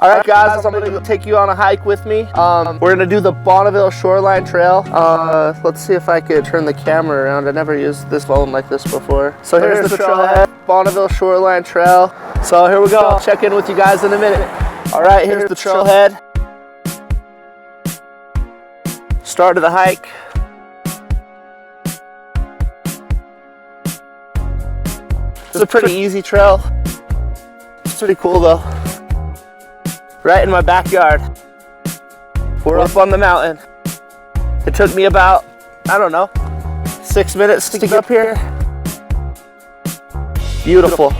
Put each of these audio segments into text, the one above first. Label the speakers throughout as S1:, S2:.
S1: All right, guys, I'm gonna take you on a hike with me. We're gonna do the Bonneville Shoreline Trail. Let's see if I could turn the camera around. I never used this phone like this before. So here's the trailhead, Bonneville Shoreline Trail. So here we go. I'll check in with you guys in a minute. All right, here's the trailhead. Start of the hike. It's a pretty easy trail. It's pretty cool though. Right in my backyard. We're up on the mountain. It took me about, I don't know, 6 minutes to get up here. Beautiful.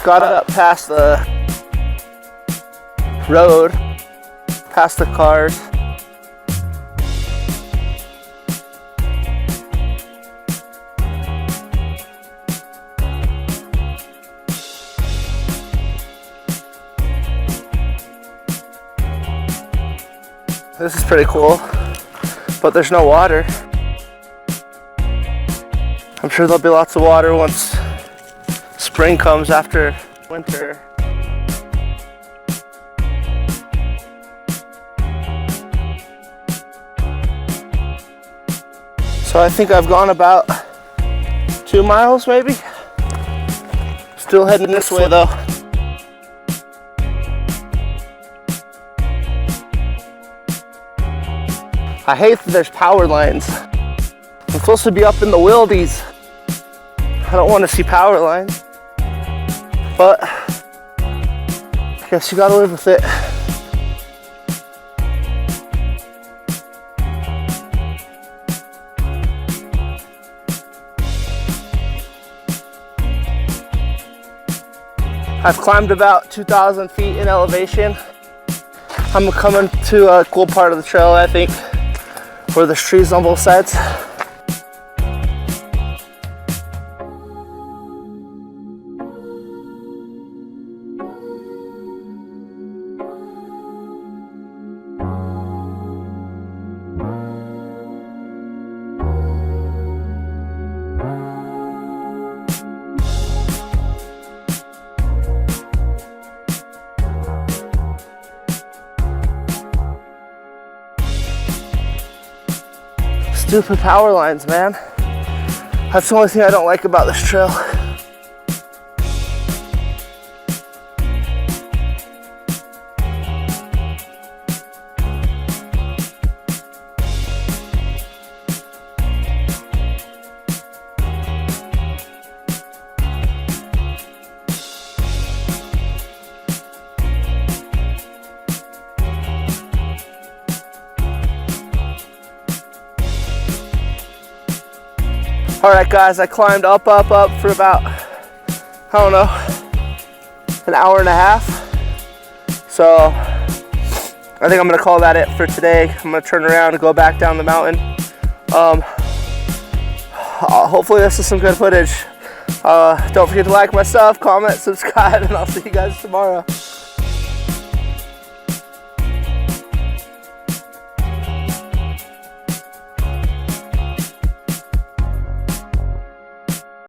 S1: Got up past the road, past the cars. This is pretty cool, but there's no water. I'm sure there'll be lots of water once spring comes after winter. So I think I've gone about 2 miles maybe. Still heading this way though. I hate that there's power lines. I'm supposed to be up in the wildies. I don't want to see power lines. But I guess you gotta live with it. I've climbed about 2,000 feet in elevation. I'm coming to a cool part of the trail, I think, where there's trees on both sides. Stupid power lines, man. That's the only thing I don't like about this trail. All right, guys, I climbed up for about, I don't know, an hour and a half. So I think I'm gonna call that it for today. I'm gonna turn around and go back down the mountain. Hopefully this is some good footage. Don't forget to like my stuff, comment, subscribe, and I'll see you guys tomorrow.